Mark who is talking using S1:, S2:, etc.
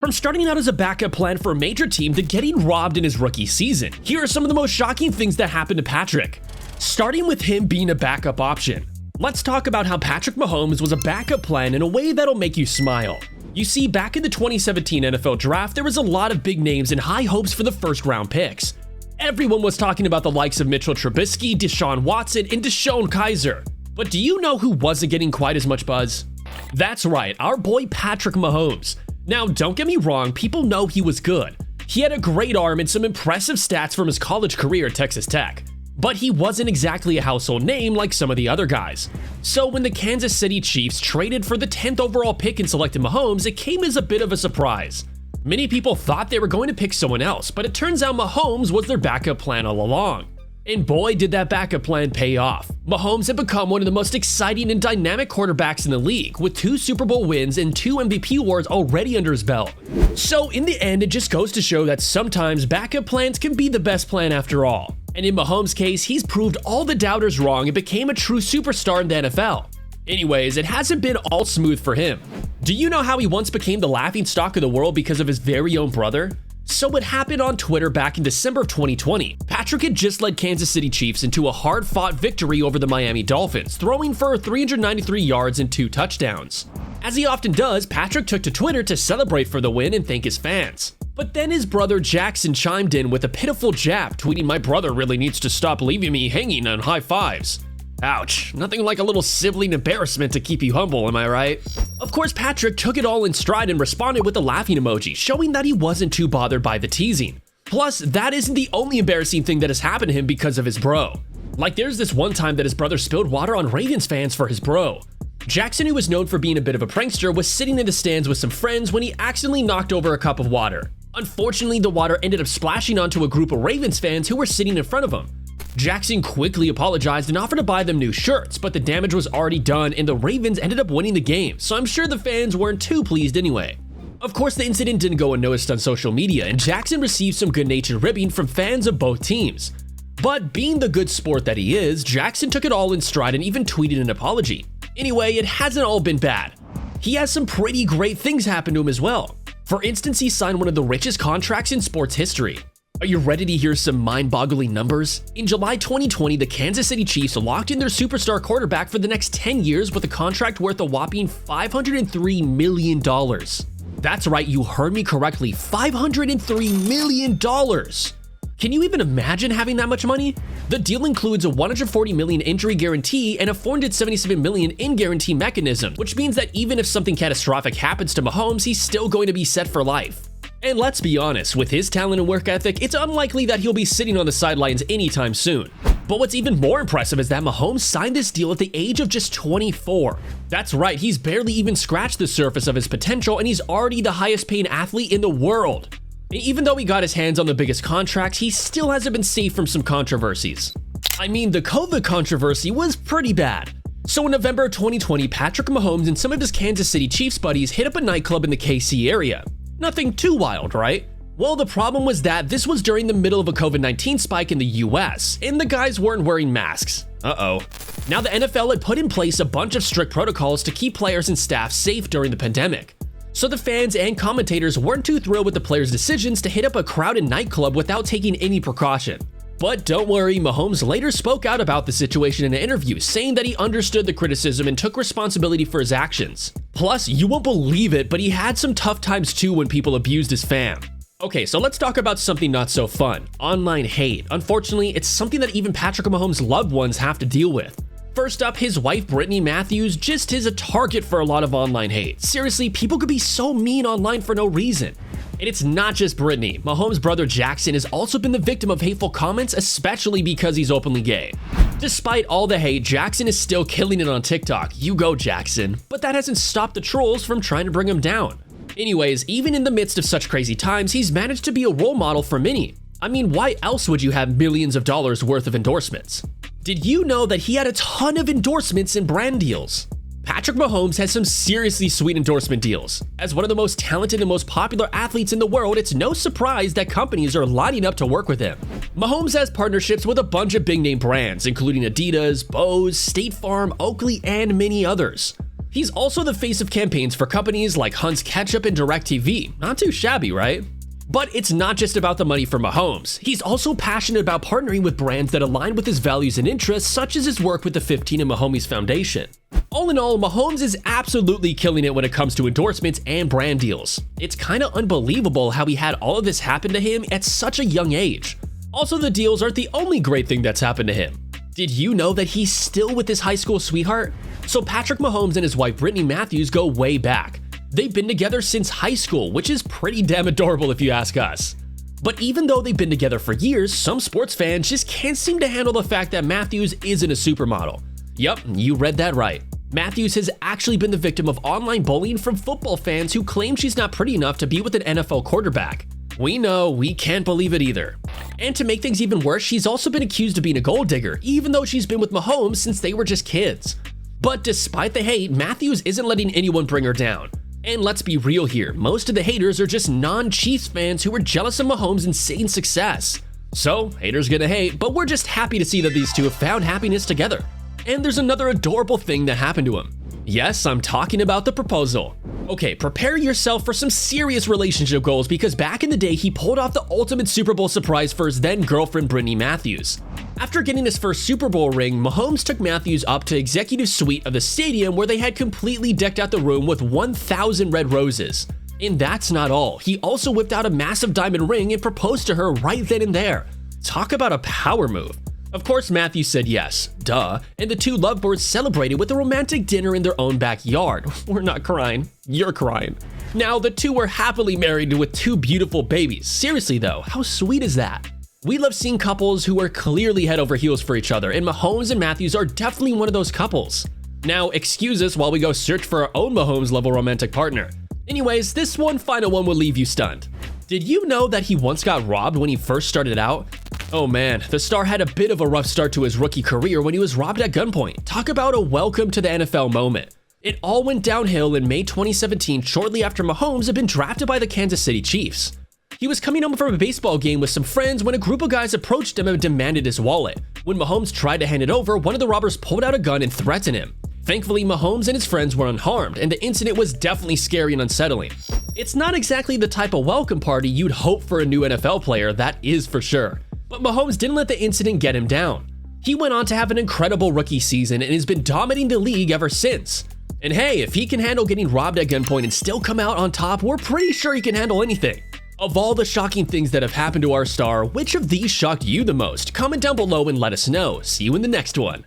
S1: From starting out as a backup plan for a major team to getting robbed in his rookie season, here are some of the most shocking things that happened to Patrick. Starting with him being a backup option. Let's talk about how Patrick Mahomes was a backup plan in a way that'll make you smile. You see, back in the 2017 NFL Draft, there was a lot of big names and high hopes for the first round picks. Everyone was talking about the likes of Mitchell Trubisky, Deshaun Watson, and DeShone Kizer. But do you know who wasn't getting quite as much buzz? That's right, our boy Patrick Mahomes. Now, don't get me wrong, people know he was good. He had a great arm and some impressive stats from his college career at Texas Tech. But he wasn't exactly a household name like some of the other guys. So when the Kansas City Chiefs traded for the 10th overall pick and selected Mahomes, it came as a bit of a surprise. Many people thought they were going to pick someone else, but it turns out Mahomes was their backup plan all along. And boy, did that backup plan pay off. Mahomes had become one of the most exciting and dynamic quarterbacks in the league, with 2 Super Bowl wins and 2 MVP awards already under his belt. So in the end, it just goes to show that sometimes backup plans can be the best plan after all. And in Mahomes' case, he's proved all the doubters wrong and became a true superstar in the NFL. Anyways, it hasn't been all smooth for him. Do you know how he once became the laughingstock of the world because of his very own brother? So what happened on Twitter back in December of 2020, Patrick had just led Kansas City Chiefs into a hard-fought victory over the Miami Dolphins, throwing for 393 yards and 2 touchdowns. As he often does, Patrick took to Twitter to celebrate for the win and thank his fans. But then his brother Jackson chimed in with a pitiful jab, tweeting, "My brother really needs to stop leaving me hanging on high fives." Ouch, nothing like a little sibling embarrassment to keep you humble, am I right? Of course, Patrick took it all in stride and responded with a laughing emoji, showing that he wasn't too bothered by the teasing. Plus, that isn't the only embarrassing thing that has happened to him because of his bro. Like, there's this one time that his brother spilled water on Ravens fans for his bro. Jackson, who was known for being a bit of a prankster, was sitting in the stands with some friends when he accidentally knocked over a cup of water. Unfortunately, the water ended up splashing onto a group of Ravens fans who were sitting in front of him. Jackson quickly apologized and offered to buy them new shirts, but the damage was already done and the Ravens ended up winning the game, so I'm sure the fans weren't too pleased anyway. Of course, the incident didn't go unnoticed on social media, and Jackson received some good-natured ribbing from fans of both teams. But being the good sport that he is, Jackson took it all in stride and even tweeted an apology. Anyway, it hasn't all been bad. He has some pretty great things happen to him as well. For instance, he signed one of the richest contracts in sports history. Are you ready to hear some mind-boggling numbers? In July 2020, the Kansas City Chiefs locked in their superstar quarterback for the next 10 years with a contract worth a whopping $503 million. That's right, you heard me correctly, $503 million. Can you even imagine having that much money? The deal includes a $140 million injury guarantee and a $477 million in-guarantee mechanism, which means that even if something catastrophic happens to Mahomes, he's still going to be set for life. And let's be honest, with his talent and work ethic, it's unlikely that he'll be sitting on the sidelines anytime soon. But what's even more impressive is that Mahomes signed this deal at the age of just 24. That's right, he's barely even scratched the surface of his potential, and he's already the highest paid athlete in the world. Even though he got his hands on the biggest contracts, he still hasn't been safe from some controversies. I mean, the COVID controversy was pretty bad. So in November 2020, Patrick Mahomes and some of his Kansas City Chiefs buddies hit up a nightclub in the KC area. Nothing too wild, right? Well, the problem was that this was during the middle of a COVID-19 spike in the US, and the guys weren't wearing masks. Uh-oh. Now the NFL had put in place a bunch of strict protocols to keep players and staff safe during the pandemic. So the fans and commentators weren't too thrilled with the players' decisions to hit up a crowded nightclub without taking any precaution. But don't worry, Mahomes later spoke out about the situation in an interview, saying that he understood the criticism and took responsibility for his actions. Plus, you won't believe it, but he had some tough times too when people abused his fam. Okay, so let's talk about something not so fun, online hate. Unfortunately, it's something that even Patrick Mahomes' loved ones have to deal with. First up, his wife Brittany Matthews just is a target for a lot of online hate. Seriously, people could be so mean online for no reason. And it's not just Brittany. Mahomes' brother Jackson has also been the victim of hateful comments, especially because he's openly gay. Despite all the hate, Jackson is still killing it on TikTok. You go, Jackson. But that hasn't stopped the trolls from trying to bring him down. Anyways, even in the midst of such crazy times, he's managed to be a role model for many. I mean, why else would you have millions of dollars worth of endorsements? Did you know that he had a ton of endorsements and brand deals? Patrick Mahomes has some seriously sweet endorsement deals. As one of the most talented and most popular athletes in the world, it's no surprise that companies are lining up to work with him. Mahomes has partnerships with a bunch of big name brands, including Adidas, Bose, State Farm, Oakley, and many others. He's also the face of campaigns for companies like Hunt's Ketchup and DirecTV. Not too shabby, right? But it's not just about the money for Mahomes. He's also passionate about partnering with brands that align with his values and interests, such as his work with the 15 and Mahomes Foundation. All in all, Mahomes is absolutely killing it when it comes to endorsements and brand deals. It's kinda unbelievable how he had all of this happen to him at such a young age. Also, the deals aren't the only great thing that's happened to him. Did you know that he's still with his high school sweetheart? So Patrick Mahomes and his wife Brittany Matthews go way back. They've been together since high school, which is pretty damn adorable if you ask us. But even though they've been together for years, some sports fans just can't seem to handle the fact that Matthews isn't a supermodel. Yup, you read that right. Matthews has actually been the victim of online bullying from football fans who claim she's not pretty enough to be with an NFL quarterback. We know, we can't believe it either. And to make things even worse, she's also been accused of being a gold digger, even though she's been with Mahomes since they were just kids. But despite the hate, Matthews isn't letting anyone bring her down. And let's be real here, most of the haters are just non-Chiefs fans who are jealous of Mahomes' insane success. So, haters gonna hate, but we're just happy to see that these two have found happiness together. And there's another adorable thing that happened to him. Yes, I'm talking about the proposal. Okay, prepare yourself for some serious relationship goals because back in the day, he pulled off the ultimate Super Bowl surprise for his then girlfriend Brittany Matthews. After getting his first Super Bowl ring, Mahomes took Matthews up to executive suite of the stadium where they had completely decked out the room with 1,000 red roses. And that's not all. He also whipped out a massive diamond ring and proposed to her right then and there. Talk about a power move. Of course, Matthews said yes, duh, and the two lovebirds celebrated with a romantic dinner in their own backyard. We're not crying, you're crying. Now, the two were happily married with two beautiful babies. Seriously though, how sweet is that? We love seeing couples who are clearly head over heels for each other, and Mahomes and Matthews are definitely one of those couples. Now, excuse us while we go search for our own Mahomes-level romantic partner. Anyways, this one final one will leave you stunned. Did you know that he once got robbed when he first started out? Oh man, the star had a bit of a rough start to his rookie career when he was robbed at gunpoint. Talk about a welcome to the NFL moment. It all went downhill in May 2017 shortly after Mahomes had been drafted by the Kansas City Chiefs. He was coming home from a baseball game with some friends when a group of guys approached him and demanded his wallet. When Mahomes tried to hand it over, one of the robbers pulled out a gun and threatened him. Thankfully, Mahomes and his friends were unharmed, and the incident was definitely scary and unsettling. It's not exactly the type of welcome party you'd hope for a new NFL player, that is for sure. But Mahomes didn't let the incident get him down. He went on to have an incredible rookie season and has been dominating the league ever since. And hey, if he can handle getting robbed at gunpoint and still come out on top, we're pretty sure he can handle anything. Of all the shocking things that have happened to our star, which of these shocked you the most? Comment down below and let us know. See you in the next one.